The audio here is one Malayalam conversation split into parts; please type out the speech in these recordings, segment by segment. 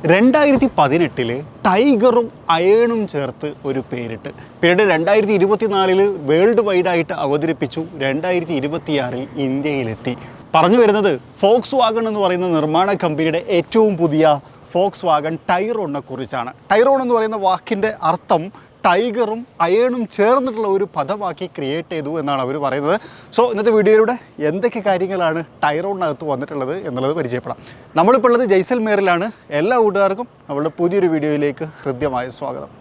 2018 ടൈഗറും അയേണും ചേർത്ത് ഒരു പേരിട്ട് പിന്നീട് 2024 വേൾഡ് വൈഡായിട്ട് അവതരിപ്പിച്ചു. 2026 ഇന്ത്യയിലെത്തി. പറഞ്ഞു വരുന്നത് ഫോക്സ് വാഗൺ എന്ന് പറയുന്ന നിർമ്മാണ കമ്പനിയുടെ ഏറ്റവും പുതിയ ഫോക്സ് വാഗൺ ടൈറോണിനെ കുറിച്ചാണ്. ടൈറോൺ എന്ന് പറയുന്ന വാക്കിൻ്റെ അർത്ഥം ടൈഗറും അയേണും ചേർന്നിട്ടുള്ള ഒരു പദമാക്കി ക്രിയേറ്റ് ചെയ്തു എന്നാണ് അവർ പറയുന്നത്. സോ ഇന്നത്തെ വീഡിയോയിലൂടെ എന്തൊക്കെ കാര്യങ്ങളാണ് ടൈറോണിനകത്ത് വന്നിട്ടുള്ളത് എന്നുള്ളത് പരിചയപ്പെടാം. നമ്മളിപ്പോൾ ഉള്ളത് ജയ്സൽമേറിലാണ്. എല്ലാ കൂട്ടുകാർക്കും നമ്മളുടെ പുതിയൊരു വീഡിയോയിലേക്ക് ഹൃദ്യമായ സ്വാഗതം.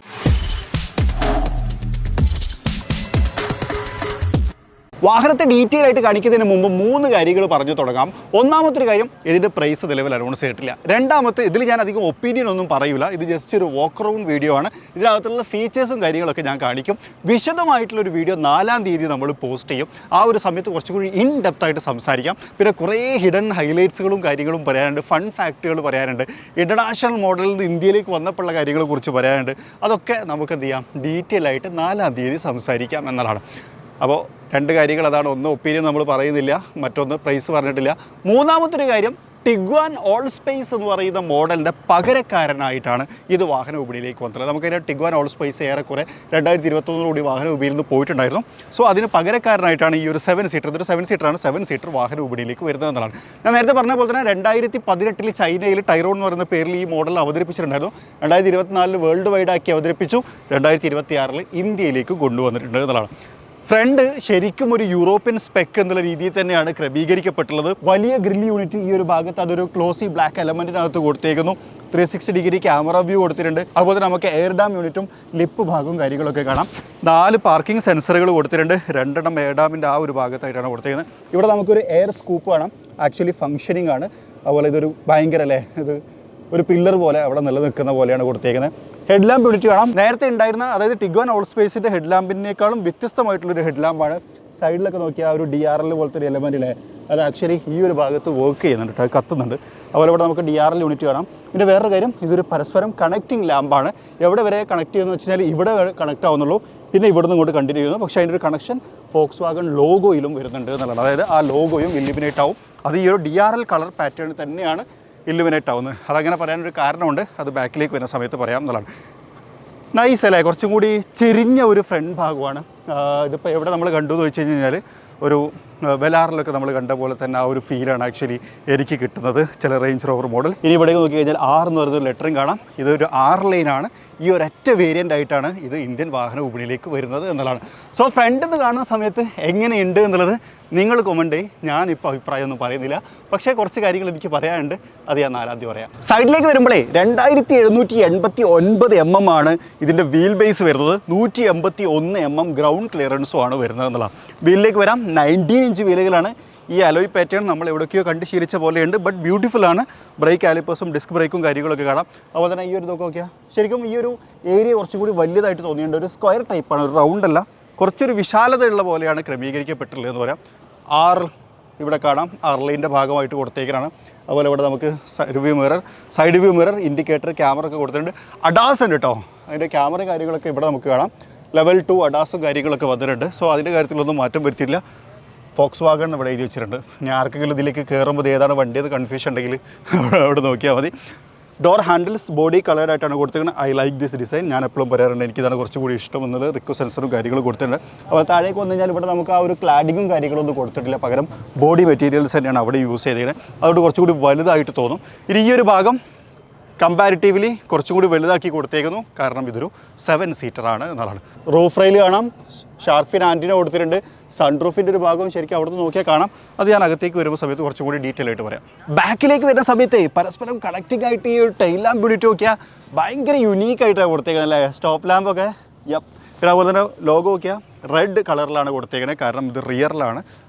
വാഹനത്തെ ഡീറ്റെയിൽ ആയിട്ട് കാണിക്കുന്നതിന് മുമ്പ് 3 കാര്യങ്ങൾ പറഞ്ഞു തുടങ്ങാം. ഒന്നാമത്തെ ഒരു കാര്യം, ഇതിൻ്റെ പ്രൈസ് നിലവിൽ അനൗൺസ് ചെയ്തിട്ടില്ല. രണ്ടാമത്തെ, ഇതിൽ ഞാൻ അധികം ഒപ്പീനിയൻ ഒന്നും പറയില്ല. ഇത് ജസ്റ്റ് ഒരു വാക്ക് അറൗണ്ട് വീഡിയോ ആണ്. ഇതിനകത്തുള്ള ഫീച്ചേഴ്സും കാര്യങ്ങളൊക്കെ ഞാൻ കാണിക്കും. വിശദമായിട്ടുള്ളൊരു വീഡിയോ 4-ാം തീയതി നമ്മൾ പോസ്റ്റ് ചെയ്യും. ആ ഒരു സമയത്ത് കുറച്ചുകൂടി ഇൻ ഡെപ്ത് ആയിട്ട് സംസാരിക്കാം. പിന്നെ കുറേ ഹിഡൻ ഹൈലൈറ്റ്സുകളും കാര്യങ്ങളും പറയാനുണ്ട്, ഫൺ ഫാക്റ്റുകൾ പറയാനുണ്ട്, ഇൻ്റർനാഷണൽ മോഡലിൽ നിന്ന് ഇന്ത്യയിലേക്ക് വന്നപ്പോഴുള്ള കാര്യങ്ങളെ കുറിച്ച് പറയാനുണ്ട്. അതൊക്കെ നമുക്ക് എന്ത് ചെയ്യാം, ഡീറ്റെയിൽ ആയിട്ട് 4-ാം തീയതി സംസാരിക്കാം എന്നതാണ്. അപ്പോൾ 2 കാര്യങ്ങൾ അതാണ്. ഒന്ന് ഒപ്പീനിയൻ നമ്മൾ പറയുന്നില്ല, മറ്റൊന്ന് പ്രൈസ് പറഞ്ഞിട്ടില്ല. മൂന്നാമത്തെ ഒരു കാര്യം, ടിഗ്വാൻ ഓൾ സ്പേസ് എന്ന് പറയുന്ന മോഡലിൻ്റെ പകരക്കാരനായിട്ടാണ് ഇത് വാഹന വിപണിയിലേക്ക് വന്നത്. നമുക്കതിൻ്റെ ടിഗ്വാൻ ഓൾ സ്പേസ് ഏറെക്കുറെ 2021 വാഹന വിപണിയിൽ നിന്ന് പോയിട്ടുണ്ടായിരുന്നു. സോ അതിന് പകരക്കാരനായിട്ടാണ് ഈ ഒരു 7 സീറ്റർ, ഇതൊരു 7 സീറ്ററാണ്, 7 സീറ്റർ വാഹന വിപണിയിലേക്ക് വരുന്നത് എന്നതാണ്. ഞാൻ നേരത്തെ പറഞ്ഞ പോലെ തന്നെ 2018 ചൈനയിൽ ടൈറോൺ എന്ന് പറയുന്ന പേരിൽ ഈ മോഡൽ അവതരിപ്പിച്ചിട്ടുണ്ടായിരുന്നു. 2024 വേൾഡ് വൈഡാക്കി അവതരിപ്പിച്ചു. 2026 ഇന്ത്യയിലേക്ക് കൊണ്ടുവന്നിട്ടുണ്ട് എന്നതാണ്. ഫ്രണ്ട് ശരിക്കും ഒരു യൂറോപ്യൻ സ്പെക്ക് എന്നുള്ള രീതിയിൽ തന്നെയാണ് ക്രമീകരിക്കപ്പെട്ടുള്ളത്. വലിയ ഗ്രിൽ യൂണിറ്റ് ഈ ഒരു ഭാഗത്ത് അതൊരു ക്ലോസി ബ്ലാക്ക് എലമെൻറ്റിനകത്ത് കൊടുത്തേക്കുന്നു. 360 ഡിഗ്രി ക്യാമറ വ്യൂ കൊടുത്തിട്ടുണ്ട്. അതുപോലെ നമുക്ക് എയർ ഡാം യൂണിറ്റും ലിപ്പ് ഭാഗവും കാര്യങ്ങളൊക്കെ കാണാം. 4 പാർക്കിംഗ് സെൻസറുകൾ കൊടുത്തിട്ടുണ്ട്. 2 എയർ ഡാമിൻ്റെ ആ ഒരു ഭാഗത്തായിട്ടാണ് കൊടുത്തേക്കുന്നത്. ഇവിടെ നമുക്കൊരു എയർ സ്കൂപ്പ് കാണാം, ആക്ച്വലി ഫങ്ഷനിങ് ആണ്. അതുപോലെ ഇതൊരു ഭയങ്കര ഇത് ഒരു പില്ലർ പോലെ അവിടെ നിലനിൽക്കുന്ന പോലെയാണ് കൊടുത്തേക്കുന്നത്. ഹെഡ് ലാമ്പ് യൂണിറ്റ് കാണാം. നേരത്തെ ഉണ്ടായിരുന്ന, അതായത് ടിഗ്വാൻ ഓൾ സ്പേസിൻ്റെ ഹെഡ് ലാമ്പിനേക്കാളും വ്യത്യസ്തമായിട്ടുള്ളൊരു ഹെഡ് ലാമ്പാണ്. സൈഡിലൊക്കെ നോക്കിയാൽ ഒരു DRL പോലത്തെ ഒരു എലമെൻറ്റിലെ അത് ആക്ച്വലി ഈ ഒരു ഭാഗത്ത് വർക്ക് ചെയ്യുന്നുണ്ട് കേട്ടോ, കത്തുന്നുണ്ട്. അതുപോലെ ഇവിടെ നമുക്ക് DRL യൂണിറ്റ് കാണാം. പിന്നെ വേറൊരു കാര്യം, ഇതൊരു പരസ്പരം കണക്റ്റിംഗ് ലാമ്പാണ്. എവിടെ വരെ കണക്ട് ചെയ്യുന്നത് വെച്ച് കഴിഞ്ഞാൽ ഇവിടെ കണക്ട് ആവുന്നുള്ളൂ, പിന്നെ ഇവിടുന്ന് ഇങ്ങോട്ട് കണ്ടിന്യൂ ചെയ്യുന്നു. പക്ഷേ അതിൻ്റെ ഒരു കണക്ഷൻ ഫോക്സ് വാഗൺ ലോഗോയിലും വരുന്നുണ്ട് എന്നുള്ളതാണ്. അതായത് ആ ലോഗോയും ഇല്ലുമിനേറ്റ് ആവും. അത് ഈ ഒരു DRL കളർ പാറ്റേൺ തന്നെയാണ് ഇല്ലുമിനേറ്റ് ആവുന്നത്. അതങ്ങനെ പറയാനൊരു കാരണമുണ്ട്, അത് ബാക്കിലേക്ക് വരുന്ന സമയത്ത് പറയാം എന്നുള്ളതാണ്. നൈസ് അല്ലേ, കുറച്ചും കൂടി ചെരിഞ്ഞ ഒരു ഫ്രണ്ട് ഭാഗമാണ്. ഇതിപ്പോൾ എവിടെ നമ്മൾ കണ്ടു എന്ന് വെച്ച് കഴിഞ്ഞാൽ ഒരു വെലാറിലൊക്കെ നമ്മൾ കണ്ട പോലെ തന്നെ ആ ഒരു ഫീലാണ് ആക്ച്വലി എനിക്ക് കിട്ടുന്നത് ചില റേഞ്ച് റോവർ മോഡൽസ്. ഇനി ഇവിടെ നോക്കി കഴിഞ്ഞാൽ 6 എന്ന് പറയുന്നൊരു ലെറ്ററും കാണാം. ഇതൊരു 6 ലൈനാണ്. ഈ ഒരൊറ്റ വേരിയൻ്റ് ആയിട്ടാണ് ഇത് ഇന്ത്യൻ വാഹന വിപണിയിലേക്ക് വരുന്നത് എന്നുള്ളതാണ്. സോ ഫ്രണ്ടിൽ നിന്ന് കാണുന്ന സമയത്ത് എങ്ങനെയുണ്ട് എന്നുള്ളത് നിങ്ങൾ കമൻറ്റ് ചെയ്യും. ഞാനിപ്പോൾ അഭിപ്രായമൊന്നും പറയുന്നില്ല, പക്ഷേ കുറച്ച് കാര്യങ്ങൾ എനിക്ക് പറയാനുണ്ട്. അത് ഞാൻ 4-ാം തീയതി പറയാം. സൈഡിലേക്ക് വരുമ്പോഴേ 2789 mm ആണ് ഇതിൻ്റെ വീൽ ബേസ് വരുന്നത്. 181 mm ഗ്രൗണ്ട് ക്ലിയറൻസും ആണ് വരുന്നത് എന്നുള്ളതാണ്. വീലിലേക്ക് വരാം. 19 ഇഞ്ച് വീലുകളാണ്. ഈ അലോയ് പാറ്റേൺ നമ്മൾ എവിടെയൊക്കെയോ കണ്ട് ശീലിച്ച പോലെയുണ്ട്, ബട്ട് ബ്യൂട്ടിഫുൾ ആണ്. ബ്രേക്ക് കാലിപ്പേഴ്സും ഡിസ്ക് ബ്രേക്കും കാര്യങ്ങളൊക്കെ കാണാം. അതുപോലെ തന്നെ ഈ ഒരു ഇതൊക്കെ നോക്കിയാൽ ശരിക്കും ഈ ഒരു ഏരിയ കുറച്ചുകൂടി വലിയതായിട്ട് തോന്നിയിട്ടുണ്ട്. ഒരു സ്ക്വയർ ടൈപ്പാണ്, ഒരു റൗണ്ട് അല്ല, കുറച്ചൊരു വിശാലതയുള്ള പോലെയാണ് ക്രമീകരിക്കപ്പെട്ടുള്ളത് എന്ന് പറയാം. 6 ഇവിടെ കാണാം, 6 ലൈനിൻ്റെ ഭാഗമായിട്ട് കൊടുത്തേക്കാണ്. അതുപോലെ ഇവിടെ നമുക്ക് side view mirror, indicator, camera ഒക്കെ കൊടുത്തിട്ടുണ്ട്. അഡാസ് ഉണ്ട് കേട്ടോ, അതിൻ്റെ ക്യാമറ കാര്യങ്ങളൊക്കെ ഇവിടെ നമുക്ക് കാണാം. ലെവൽ 2 അഡാസും കാര്യങ്ങളൊക്കെ വന്നിട്ടുണ്ട്. സോ അതിൻ്റെ കാര്യത്തിലൊന്നും മാറ്റം വരുത്തിയില്ല. ഫോക്സ് വാഗൺ ഇവിടെ എഴുതി വെച്ചിട്ടുണ്ട്. ഞാൻ ആർക്കെങ്കിലും ഇതിലേക്ക് കയറുമ്പോൾ ഏതാണ് വണ്ടി അത് കൺഫ്യൂഷൻ ഉണ്ടെങ്കിൽ അവിടെ നോക്കിയാൽ മതി. ഡോർ ഹാൻഡിൽസ് ബോഡി കളേർഡ് ആയിട്ടാണ് കൊടുത്തിരിക്കുന്നത്. I like this design. ഞാൻ എപ്പോഴും പറയാറുണ്ട് എനിക്കിതാണ് കുറച്ചുകൂടി ഇഷ്ടം എന്നത്. റിക്വ സെൻസറും കാര്യങ്ങളും കൊടുത്തിട്ടുണ്ട്. അപ്പോൾ താഴേക്ക് വന്നു കഴിഞ്ഞാൽ ഇവിടെ നമുക്ക് ആ ഒരു ക്ലാഡിങ്ങും കാര്യങ്ങളൊന്നും കൊടുത്തിട്ടില്ല, പകരം ബോഡി മെറ്റീരിയൽസ് തന്നെയാണ് അവിടെ യൂസ് ചെയ്തിരിക്കുന്നത്. അതുകൊണ്ട് കുറച്ചുകൂടി വലുതായിട്ട് തോന്നും. ഇനി ഈ ഒരു ഭാഗം കമ്പാരിറ്റീവ്ലി കുറച്ചുകൂടി വലുതാക്കി കൊടുത്തേക്കുന്നു, കാരണം ഇതൊരു 7 സീറ്ററാണ് എന്നുള്ളതാണ്. റൂഫ് റെയിൽ കാണാം, ഷാർക്ക് ഫിൻ ആൻറ്റിന കൊടുത്തിട്ടുണ്ട്. സൺറൂഫിൻ്റെ ഒരു ഭാഗം ശരിക്കും അവിടെ നിന്ന് നോക്കിയാൽ കാണാം. അത് ഞാൻ അകത്തേക്ക് വരുമ്പോൾ സമയത്ത് കുറച്ചും കൂടി ഡീറ്റെയിൽ ആയിട്ട് പറയാം. ബാക്കിലേക്ക് വരുന്ന സമയത്ത് പരസ്പരം കണക്റ്റിംഗ് ആയിട്ട് ഈ ഒരു ടൈൽ ലാമ്പ് യൂണിറ്റ് നോക്കിയാൽ ഭയങ്കര യുണീക്കായിട്ടാണ് കൊടുത്തേക്കുന്നത് അല്ലേ. സ്റ്റോപ്പ് ലാമ്പൊക്കെ പിന്നെ അതുപോലെ തന്നെ ലോഗോ നോക്കിയാൽ റെഡ് കളറിലാണ് കൊടുത്തേക്കുന്നത്, കാരണം ഇത് റിയറിലാണ്.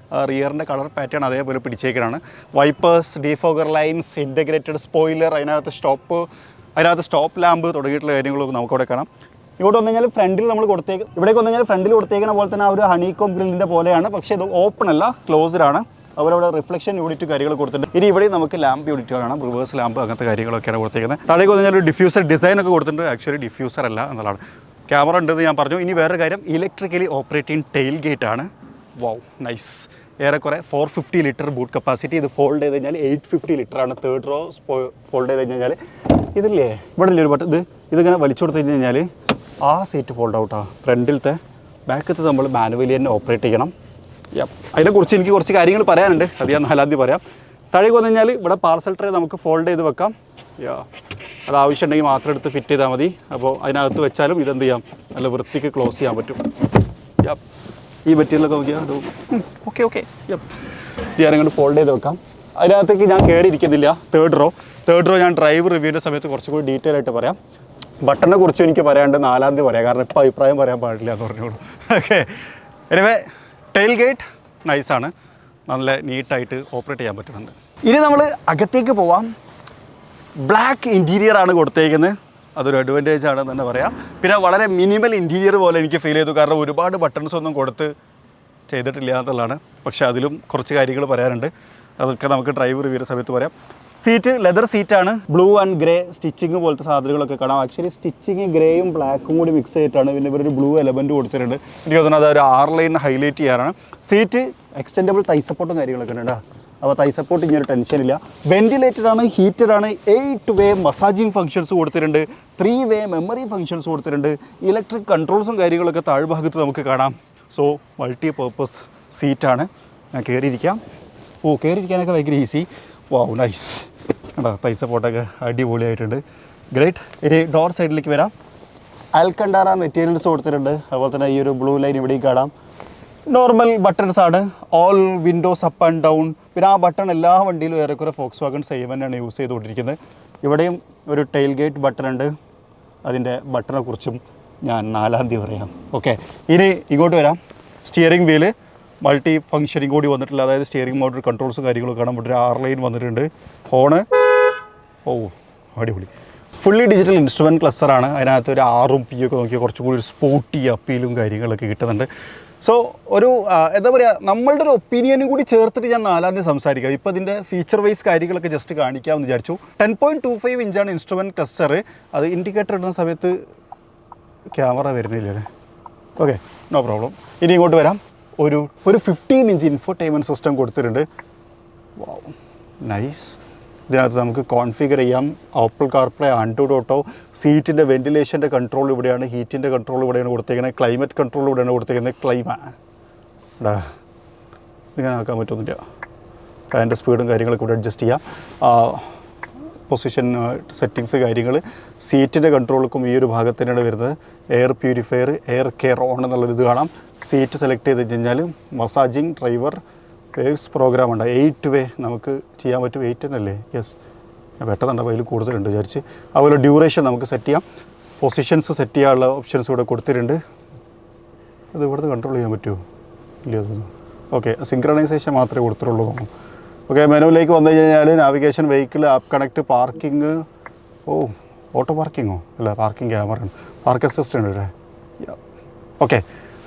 റിയറിൻ്റെ കളർ പാറ്റേൺ അതേപോലെ പിടിച്ചേക്കാനാണ്. Wipers, defogger lines, integrated spoiler, അതിനകത്ത് സ്റ്റോപ്പ് ലാമ്പ് തുടങ്ങിയിട്ടുള്ള കാര്യങ്ങളൊക്കെ നമുക്കവിടെ കാണാം. ഇങ്ങോട്ട് വന്നു കഴിഞ്ഞാൽ ഫ്രണ്ടിൽ നമ്മൾ ഇവിടേക്ക് വന്നു കഴിഞ്ഞാൽ ഫ്രണ്ടിൽ കൊടുത്തേക്കുന്ന പോലെ തന്നെ ആ ഒരു ഹണികോം ഗ്രില്ലിൻ്റെ പോലെയാണ്, പക്ഷേ ഇത് ഓപ്പൺ അല്ല, ക്ലോസ്ഡ് ആണ്. അവരവിടെ റിഫ്ലക്ഷൻ യൂണിറ്റ് കാര്യങ്ങൾ കൊടുത്തിട്ടുണ്ട്. ഇനി ഇവിടെ നമുക്ക് ലാമ്പ് യൂണിറ്റ് കാണാം, റിവേഴ്സ് ലാമ്പ്, അങ്ങനത്തെ കാര്യങ്ങളൊക്കെയാണ് കൊടുത്തേക്കുന്നത്. താഴേക്ക് വന്നു കഴിഞ്ഞാൽ ഒരു ഡിഫ്യൂസർ ഡിസൈൻ ഒക്കെ കൊടുത്തിട്ടുണ്ട്. ആക്ച്വലി ഡിഫ്യൂസർ അല്ല എന്നുള്ളതാണ്. ക്യാമറ ഉണ്ടെന്ന് ഞാൻ പറഞ്ഞു. ഇനി വേറെ കാര്യം, ഇലക്ട്രിക്കലി ഓപ്പറേറ്റിംഗ് ടെയിൽ ഗേറ്റ് ആണ്. Wow, nice. ഏറെക്കുറെ 450 ലിറ്റർ ബൂട്ട് കപ്പാസിറ്റി. ഇത് ഫോൾഡ് ചെയ്ത് കഴിഞ്ഞാൽ 850 ലിറ്ററാണ്. തേർഡ് റോ ഫോൾഡ് ചെയ്ത് കഴിഞ്ഞാൽ ഇതില്ലേ ഇവിടെ ഇല്ലേ ഒരു ബട്ടൺ, ഇതിങ്ങനെ വലിച്ചു കൊടുത്തു കഴിഞ്ഞാൽ ആ സീറ്റ് ഫോൾഡ് ഔട്ടാണ്. ഫ്രണ്ടിലത്തെ ബാക്കത്തെ നമ്മൾ മാനുവലി തന്നെ ഓപ്പറേറ്റ് ചെയ്യണം. അതിനെക്കുറിച്ച് എനിക്ക് കുറച്ച് കാര്യങ്ങൾ പറയാനുണ്ട്, അത് ഞാൻ 4-ാം തീയതി പറയാം. താഴേക്ക് വന്നു കഴിഞ്ഞാൽ ഇവിടെ പാർസൽ ട്രേ നമുക്ക് ഫോൾഡ് ചെയ്ത് വെക്കാം. അത് ആവശ്യമുണ്ടെങ്കിൽ മാത്രം എടുത്ത് ഫിറ്റ് ചെയ്താൽ മതി. അപ്പോൾ അതിനകത്ത് വെച്ചാലും ഇതെന്ത് ചെയ്യാം, നല്ല വൃത്തിക്ക് ക്ലോസ് ചെയ്യാൻ പറ്റും. ഈ മെറ്റീരിയലൊക്കെ നോക്കിയാൽ ഓക്കെ ഞാനങ്ങോട്ട് ഫോൾഡ് ചെയ്ത് വെക്കാം. അതിനകത്തേക്ക് ഞാൻ കയറിയിരിക്കുന്നില്ല. തേർഡ് റോ ഞാൻ ഡ്രൈവ് റിവ്യൂവിൻ്റെ സമയത്ത് കുറച്ചും കൂടി ഡീറ്റെയിൽ ആയിട്ട് പറയാം. ബട്ടണിനെ കുറിച്ച് എനിക്ക് പറയാണ്ട് 4-ാം തീയതി പറയാം, കാരണം ഇപ്പോൾ അഭിപ്രായം പറയാൻ പാടില്ല എന്ന് പറഞ്ഞോളൂ. ഓക്കെ, എനിവേ ടെയിൽ ഗേറ്റ് നൈസാണ്, നല്ല നീറ്റായിട്ട് ഓപ്പറേറ്റ് ചെയ്യാൻ പറ്റുന്നുണ്ട്. ഇനി നമ്മൾ അകത്തേക്ക് പോവാം. ബ്ലാക്ക് ഇൻറ്റീരിയറാണ് കൊടുത്തേക്കുന്നത്, അതൊരു അഡ്വാൻറ്റേജ് ആണെന്ന് തന്നെ പറയാം. പിന്നെ വളരെ മിനിമൽ ഇൻറ്റീരിയർ പോലെ എനിക്ക് ഫീൽ ചെയ്തു, കാരണം ഒരുപാട് ബട്ടൺസ് ഒന്നും കൊടുത്ത് ചെയ്തിട്ടില്ല എന്നുള്ളതാണ്. പക്ഷേ അതിലും കുറച്ച് കാര്യങ്ങൾ പറയാനുണ്ട്, അതൊക്കെ നമുക്ക് ഡ്രൈവ് റിവ്യൂ സമയത്ത് പറയാം. സീറ്റ് ലെതർ സീറ്റാണ്, ബ്ലൂ ആൻഡ് ഗ്രേ സ്റ്റിച്ചിങ് പോലത്തെ സാധനങ്ങളൊക്കെ കാണാം. ആക്ച്വലി സ്റ്റിച്ചിങ് ഗ്രേയും ബ്ലാക്കും കൂടി മിക്സ് ചെയ്തിട്ടാണ്, പിന്നെ ഇവരൊരു ബ്ലൂ എലമെൻറ്റ് കൊടുത്തിട്ടുണ്ട്. എനിക്ക് തോന്നുന്നത് അതൊരു 6 ലൈൻ ഹൈലൈറ്റ് ചെയ്യാനാണ്. സീറ്റ് എക്സ്റ്റെൻഡബിൾ തൈ സപ്പോർട്ടും കാര്യങ്ങളൊക്കെ ഉണ്ട്. അപ്പോൾ തൈ സപ്പോർട്ട് ഇങ്ങനെ ടെൻഷനില്ല. വെൻറ്റിലേറ്റഡാണ്, ഹീറ്റഡാണ്, 8 വേ മസാജിങ് ഫംഗ്ഷൻസ് കൊടുത്തിട്ടുണ്ട്, 3 വേ മെമ്മറി ഫംഗ്ഷൻസ് കൊടുത്തിട്ടുണ്ട്, ഇലക്ട്രിക് കൺട്രോൾസും കാര്യങ്ങളൊക്കെ താഴ്ഭാഗത്ത് നമുക്ക് കാണാം. സോ മൾട്ടി പർപ്പസ് സീറ്റാണ്. ഞാൻ കയറിയിരിക്കാം. കയറിയിരിക്കാനൊക്കെ ഭയങ്കര ഈസി. വാവ് നൈസ്, കണ്ടോ തൈ സപ്പോർട്ടൊക്കെ അടിപൊളിയായിട്ടുണ്ട്. ഗ്രേറ്റ്. ഇനി ഡോർ സൈഡിലേക്ക് വരാം. അൽക്കണ്ടാറ മെറ്റീരിയൽസ് കൊടുത്തിട്ടുണ്ട്. അതുപോലെ തന്നെ ഈ ഒരു ബ്ലൂ ലൈൻ ഇവിടെയും കാണാം. നോർമൽ ബട്ടൺസ് ആണ്, all Windows up and down. പിന്നെ ആ ബട്ടൺ എല്ലാ വണ്ടിയിലും ഏറെക്കുറെ ഫോക്സ്വാഗൺ സെയിം തന്നെയാണ് യൂസ് ചെയ്തുകൊണ്ടിരിക്കുന്നത്. ഇവിടെയും ഒരു ടെയിൽ ഗേറ്റ് ബട്ടൺ ഉണ്ട്, അതിൻ്റെ ബട്ടണെ കുറിച്ചും ഞാൻ 4-ാം തീയതി പറയാം. ഓക്കെ, ഇനി ഇങ്ങോട്ട് വരാം. സ്റ്റിയറിംഗ് വീല് മൾട്ടി ഫംഗ്ഷനിങ് കൂടി വന്നിട്ടില്ല, അതായത് സ്റ്റിയറിംഗ് മോട്ടർ കൺട്രോൾസും കാര്യങ്ങളൊക്കെ കാണാൻ. ഇവിടെ ഒരു 6 ലൈൻ വന്നിട്ടുണ്ട്. ഹോണ് അടിപൊളി. ഫുള്ളി ഡിജിറ്റൽ ഇൻസ്ട്രുമെൻറ്റ് ക്ലസ്റ്ററാണ്. അതിനകത്ത് ഒരു 6ഉം P ഒക്കെ നോക്കിയാൽ കുറച്ചും കൂടി ഒരു സ്പോർട്ടി അപ്പീലും കാര്യങ്ങളൊക്കെ കിട്ടുന്നുണ്ട്. സോ ഒരു എന്താ പറയുക, നമ്മളുടെ ഒരു ഒപ്പീനിയനും കൂടി ചേർത്തിട്ട് ഞാൻ 4-ാം തീയതി സംസാരിക്കാം. ഇപ്പോൾ ഇതിൻ്റെ ഫീച്ചർ വൈസ് കാര്യങ്ങളൊക്കെ ജസ്റ്റ് കാണിക്കാമെന്ന് വിചാരിച്ചു. 10.25 ഇഞ്ചാണ് ഇൻസ്ട്രുമെൻറ്റ് ക്ലസ്റ്റർ. അത് ഇൻഡിക്കേറ്റർ ഇടുന്ന സമയത്ത് ക്യാമറ വരുന്നില്ലേ? Okay, no problem. ഇനി ഇങ്ങോട്ട് വരാം. ഒരു 15 ഇഞ്ച് ഇൻഫോടൈൻമെൻറ്റ് സിസ്റ്റം കൊടുത്തിട്ടുണ്ട്. Wow nice. ഇതിനകത്ത് നമുക്ക് കോൺഫിഗർ ചെയ്യാം ആപ്പിൾ കാർപ്ലേ, ആൻഡ്രോയിഡ് ഓട്ടോ. സീറ്റിൻ്റെ വെൻറ്റിലേഷൻ്റെ കൺട്രോൾ ഇവിടെയാണ്, ഹീറ്റിൻ്റെ കൺട്രോൾ ഇവിടെയാണ് കൊടുത്തേക്കുന്നത്, ക്ലൈമറ്റ് കൺട്രോൾ ഇവിടെയാണ് കൊടുത്തേക്കുന്നത്. ഇങ്ങനെ ആക്കാൻ പറ്റുന്നില്ല. ഫാനിൻ്റെ സ്പീഡും കാര്യങ്ങളൊക്കെ ഇവിടെ അഡ്ജസ്റ്റ് ചെയ്യാം. പൊസിഷൻ സെറ്റിങ്സ് കാര്യങ്ങൾ. സീറ്റിൻ്റെ കൺട്രോൾക്കും ഈ ഒരു ഭാഗത്ത് തന്നെയാണ് വരുന്നത്. Air purifier, air care on എന്നുള്ളൊരു ഇത് കാണാം. സീറ്റ് സെലക്ട് ചെയ്ത് കഴിഞ്ഞാൽ മസാജിങ് ഡ്രൈവർ വേവ്സ് പ്രോഗ്രാം ഉണ്ട്. 8 വേ നമുക്ക് ചെയ്യാൻ പറ്റും. 8 തന്നെയല്ലേ? യെസ്, ഞാൻ പെട്ടെന്നുണ്ട്, അതിൽ കൂടുതലുണ്ട് വിചാരിച്ച്. അതുപോലെ ഡ്യൂറേഷൻ നമുക്ക് സെറ്റ് ചെയ്യാം. പൊസിഷൻസ് സെറ്റ് ചെയ്യാനുള്ള ഓപ്ഷൻസ് ഇവിടെ കൊടുത്തിട്ടുണ്ട്. അത് ഇവിടുന്ന് കൺട്രോൾ ചെയ്യാൻ പറ്റുമോ? ഇല്ല തോന്നുന്നു. ഓക്കെ, സിങ്ക്രണൈസേഷൻ മാത്രമേ കൊടുത്തിട്ടുള്ളൂ തോന്നുന്നു. ഓക്കെ, മെനുവിലേക്ക് വന്നു കഴിഞ്ഞാൽ navigation, vehicle, app connect, parking. Auto പാർക്കിങ്ങോ അല്ല, പാർക്കിംഗ് ക്യാമറയാണ്, പാർക്ക് അസിസ്റ്റൻ്റ് അല്ലേ? ഓക്കെ,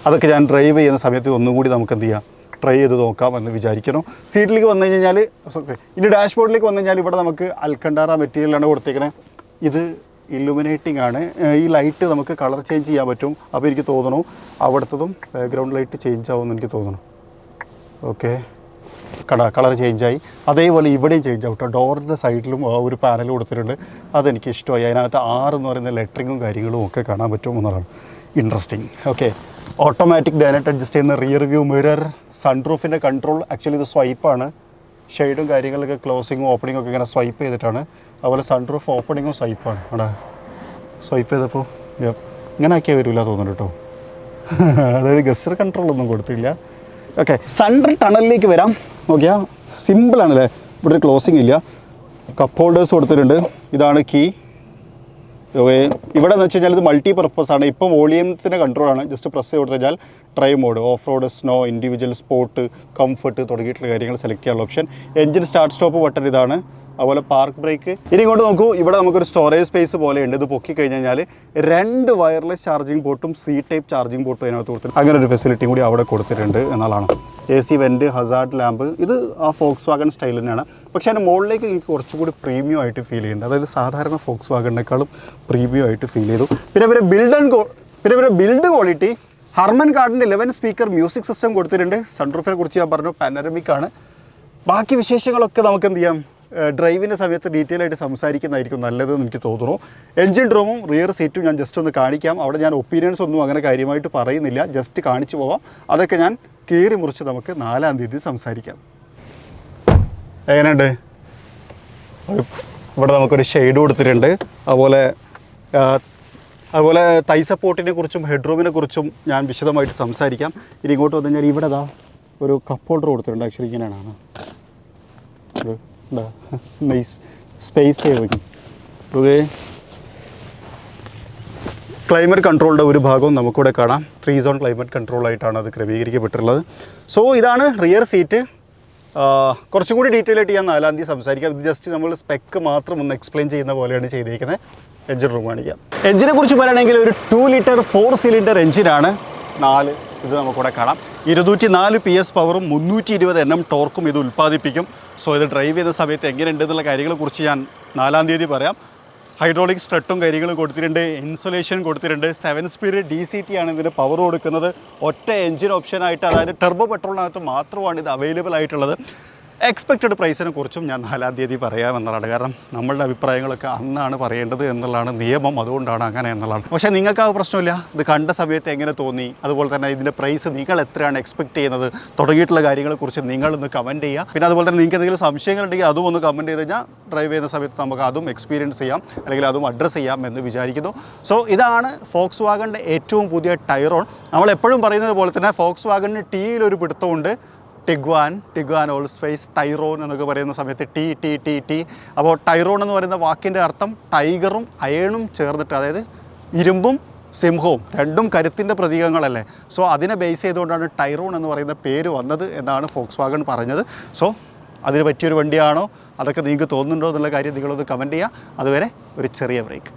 അതൊക്കെ ഞാൻ ഡ്രൈവ് ചെയ്യുന്ന സമയത്ത് ഒന്നുകൂടി നമുക്ക് എന്ത് ചെയ്യാം, ട്രൈ ചെയ്ത് നോക്കാം എന്ന് വിചാരിക്കുന്നു. സീറ്റിലേക്ക് വന്നു കഴിഞ്ഞാൽ ഇനി ഡാഷ്ബോർഡിലേക്ക് വന്നു കഴിഞ്ഞാൽ ഇവിടെ നമുക്ക് അൽക്കണ്ടാറ മെറ്റീരിയലാണ് കൊടുത്തേക്കുന്നത്. ഇത് ഇല്ലുമിനേറ്റിംഗ് ആണ്. ഈ ലൈറ്റ് നമുക്ക് കളർ ചേഞ്ച് ചെയ്യാൻ പറ്റും. അപ്പോൾ എനിക്ക് തോന്നുന്നു അവിടുത്തതും ബാക്ക്ഗ്രൗണ്ട് ലൈറ്റ് ചേഞ്ച് ആവുമെന്ന് എനിക്ക് തോന്നുന്നു. ഓക്കെ, കളർ ചേഞ്ചായി. അതേപോലെ ഇവിടെയും ചേഞ്ച് ആവും കേട്ടോ. ഡോറിൻ്റെ സൈഡിലും ഒരു പാനൽ കൊടുത്തിട്ടുണ്ട്, അതെനിക്ക് ഇഷ്ടമായി. അതിനകത്ത് 6 എന്ന് പറയുന്ന ലെറ്ററിങ്ങും കാര്യങ്ങളും ഒക്കെ കാണാൻ പറ്റുമെന്നുള്ളതാണ് interesting. Okay, automatic direct adjust ചെയ്യുന്ന റിയർ വ്യൂ മിറർ, സൺറൂഫിൻ്റെ കൺട്രോൾ. ആക്ച്വലി ഇത് സ്വൈപ്പാണ്. ഷെയ്ഡും കാര്യങ്ങളൊക്കെ ക്ലോസിങ്ങും ഓപ്പണിങ്ങും ഒക്കെ ഇങ്ങനെ സ്വൈപ്പ് ചെയ്തിട്ടാണ്. അതുപോലെ സൺറൂഫ് ഓപ്പണിങ്ങും സ്വൈപ്പാണ്. അവിടെ സ്വൈപ്പ് ചെയ്തപ്പോൾ ഇങ്ങനെ ആക്കിയാൽ വരില്ല തോന്നുന്നു കേട്ടോ. അതായത് ഗസ്റ്റർ കൺട്രോളൊന്നും കൊടുത്തില്ല. ഓക്കെ, സൺഡർ ടണലിലേക്ക് വരാം. നോക്കിയാൽ സിമ്പിളാണല്ലേ, ഇവിടെ ഒരു ക്ലോസിങ് ഇല്ല. കപ്പ് ഹോൾഡേഴ്സ് കൊടുത്തിട്ടുണ്ട്. ഇതാണ് കീ. ഇവിടെ എന്ന് വെച്ച് കഴിഞ്ഞാൽ ഇത് മൾട്ടി പർപ്പസ് ആണ്. ഇപ്പം വോളിയത്തിൻ്റെ കൺട്രോളാണ്. ജസ്റ്റ് പ്രസ് ചെയ്ത് കൊടുത്തു കഴിഞ്ഞാൽ drive mode, off road, snow, individual, sport, comfort തുടങ്ങിയിട്ടുള്ള കാര്യങ്ങൾ സെലക്ട് ചെയ്യാനുള്ള option. Engine start stop button ഇതാണ്. അതുപോലെ പാർക്ക് ബ്രേക്ക്. ഇനി ഇങ്ങോട്ട് നോക്കൂ, ഇവിടെ നമുക്കൊരു സ്റ്റോറേജ് സ്പേസ് പോലെയുണ്ട്. ഇത് പൊക്കി കഴിഞ്ഞാൽ 2 വയർലെസ് ചാർജിങ് പോർട്ടും C ടൈപ്പ് ചാർജിങ് പോർട്ടും അതിനകത്ത് കൊടുത്തിട്ടുണ്ട്. അങ്ങനെ ഒരു ഫെസിലിറ്റിയും കൂടി അവിടെ കൊടുത്തിട്ടുണ്ട് എന്നുള്ളതാണ്. AC vent, hazard lamp. ഇത് ആ ഫോക്സ്വാഗൺ സ്റ്റൈൽ തന്നെയാണ്. പക്ഷേ അതിൻ്റെ മുകളിലേക്ക് എനിക്ക് കുറച്ചുകൂടി പ്രീമിയം ആയിട്ട് ഫീൽ ചെയ്യുന്നുണ്ട്. അതായത് സാധാരണ ഫോക്സ്വാഗണിനേക്കാളും പ്രീമിയം ആയിട്ട് ഫീൽ ചെയ്തു. പിന്നെ ഇവരെ ബിൽഡ് ക്വാളിറ്റി ഹർമൻ കാർഡിൻ്റെ 11 സ്പീക്കർ മ്യൂസിക് സിസ്റ്റം കൊടുത്തിട്ടുണ്ട്. സൺറൂഫിനെ കുറിച്ച് ഞാൻ പറഞ്ഞു, പാനറമിക് ആണ്. ബാക്കി വിശേഷങ്ങളൊക്കെ നമുക്ക് എന്ത് ചെയ്യാം, ഡ്രൈവിൻ്റെ സമയത്ത് ഡീറ്റെയിൽ ആയിട്ട് സംസാരിക്കുന്നതായിരിക്കും നല്ലതെന്ന് എനിക്ക് തോന്നുന്നു. എൻജിൻ റൂമും റിയർ സീറ്റും ഞാൻ ജസ്റ്റ് ഒന്ന് കാണിക്കാം. അവിടെ ഞാൻ ഒപ്പീനിയൻസ് ഒന്നും അങ്ങനെ കാര്യമായിട്ട് പറയുന്നില്ല, ജസ്റ്റ് കാണിച്ചു പോവാം. അതൊക്കെ ഞാൻ കീറി മുറിച്ച് നമുക്ക് 4-ാം തീയതി സംസാരിക്കാം. എങ്ങനെയുണ്ട്? ഇവിടെ നമുക്കൊരു ഷെയ്ഡ് കൊടുത്തിട്ടുണ്ട്. അതുപോലെ തൈ സപ്പോർട്ടിനെ കുറിച്ചും ഹെഡ് റൂമിനെ കുറിച്ചും ഞാൻ വിശദമായിട്ട് സംസാരിക്കാം. ഇനി ഇങ്ങോട്ട് വന്നു കഴിഞ്ഞാൽ ഇവിടെ ഒരു കപ്പ് ഹോൾഡർ കൊടുത്തിട്ടുണ്ട്. ആക്ച്വലി ഇങ്ങനെയാണ് nice space saving. Okay, climate കൺട്രോളിൻ്റെ ഒരു ഭാഗവും നമുക്കിവിടെ കാണാം. 3 സോൺ ക്ലൈമറ്റ് കൺട്രോളായിട്ടാണ് അത് ക്രമീകരിക്കപ്പെട്ടിട്ടുള്ളത്. സോ ഇതാണ് റിയർ സീറ്റ്. കുറച്ചും കൂടി ഡീറ്റെയിൽ ആയിട്ട് ഞാൻ 4-ാം തീയതി സംസാരിക്കാം. ഇത് ജസ്റ്റ് നമ്മൾ സ്പെക്ക് മാത്രം ഒന്ന് എക്സ്പ്ലെയിൻ ചെയ്യുന്ന പോലെയാണ് ചെയ്തിരിക്കുന്നത്. എഞ്ചിൻ റൂം കാണിക്കാം. എഞ്ചിനെ കുറിച്ച് പറയുകയാണെങ്കിൽ ഒരു 2 ലിറ്റർ 4 സിലിണ്ടർ എഞ്ചിനാണ്. 4 ഇത് നമുക്കിവിടെ കാണാം. 204 PS പവറും 320 Nm ടോർക്കും ഇത് ഉൽപ്പാദിപ്പിക്കും. സോ ഇത് ഡ്രൈവ് ചെയ്യുന്ന സമയത്ത് എങ്ങനെയുണ്ട് എന്നുള്ള കാര്യങ്ങളെക്കുറിച്ച് ഞാൻ 4-ാം തീയതി പറയാം. ഹൈഡ്രോളിക് സ്ട്രട്ടും കാര്യങ്ങളും കൊടുത്തിട്ടുണ്ട്, ഇൻസുലേഷൻ കൊടുത്തിട്ടുണ്ട്. 7 സ്പീഡ് DCT ആണ് ഇതിന് പവർ കൊടുക്കുന്നത്. ഒറ്റ എഞ്ചിൻ ഓപ്ഷനായിട്ട്, അതായത് ടെർബോ പെട്രോളിനകത്ത് മാത്രമാണ് ഇത് അവൈലബിൾ ആയിട്ടുള്ളത്. എക്സ്പെക്റ്റഡ് പ്രൈസിനെ കുറിച്ചും ഞാൻ 4-ാം തീയതി പറയാമെന്നുള്ളതാണ്. കാരണം നമ്മളുടെ അഭിപ്രായങ്ങളൊക്കെ അന്നാണ് പറയേണ്ടത് എന്നുള്ളതാണ് നിയമം, അതുകൊണ്ടാണ് അങ്ങനെ എന്നുള്ളതാണ്. പക്ഷേ നിങ്ങൾക്ക് ആ പ്രശ്നമില്ല. ഇത് കണ്ട സമയത്ത് എങ്ങനെ തോന്നി, അതുപോലെ തന്നെ ഇതിൻ്റെ പ്രൈസ് നിങ്ങൾ എത്രയാണ് എക്സ്പെക്റ്റ് ചെയ്യുന്നത് തുടങ്ങിയിട്ടുള്ള കാര്യങ്ങളെക്കുറിച്ച് നിങ്ങളൊന്ന് കമൻറ്റ് ചെയ്യുക. പിന്നെ അതുപോലെ തന്നെ നിങ്ങൾക്ക് എന്തെങ്കിലും സംശയങ്ങളുണ്ടെങ്കിൽ അതും ഒന്ന് കമൻറ്റ് ചെയ്ത് കഴിഞ്ഞാൽ ഡ്രൈവ് ചെയ്യുന്ന സമയത്ത് നമുക്ക് അതും എക്സ്പീരിയൻസ് ചെയ്യാം, അല്ലെങ്കിൽ അതും അഡ്രസ്സ് ചെയ്യാം എന്ന് വിചാരിക്കുന്നു. സോ ഇതാണ് ഫോക്സ് വാഗണിൻ്റെ ഏറ്റവും പുതിയ ടൈറോൺ. നമ്മളെപ്പോഴും പറയുന്നത് പോലെ തന്നെ ഫോക്സ് വാഗണിന് ടീയിലൊരു പിടുത്തമുണ്ട്. ടിഗ്വാൻ ഓൾ സ്പേസ് ടൈറോൺ എന്നൊക്കെ പറയുന്ന സമയത്ത് ടി. അപ്പോൾ ടൈറോൺ എന്ന് പറയുന്ന വാക്കിൻ്റെ അർത്ഥം ടൈഗറും അയണും ചേർന്നിട്ട്, അതായത് ഇരുമ്പും സിംഹവും രണ്ടും കരുത്തിൻ്റെ പ്രതീകങ്ങളല്ലേ. സോ അതിനെ ബേസ് ചെയ്തുകൊണ്ടാണ് ടൈറോൺ എന്ന് പറയുന്ന പേര് വന്നത് എന്നാണ് ഫോക്സ് വാഗൺ പറഞ്ഞത്. സോ അതിന് പറ്റിയൊരു വണ്ടിയാണോ, അതൊക്കെ നിങ്ങൾക്ക് തോന്നുന്നുണ്ടോ എന്നുള്ള കാര്യം നിങ്ങളൊന്ന് കമൻറ്റ് ചെയ്യുക. അതുവരെ ഒരു ചെറിയ ബ്രേക്ക്.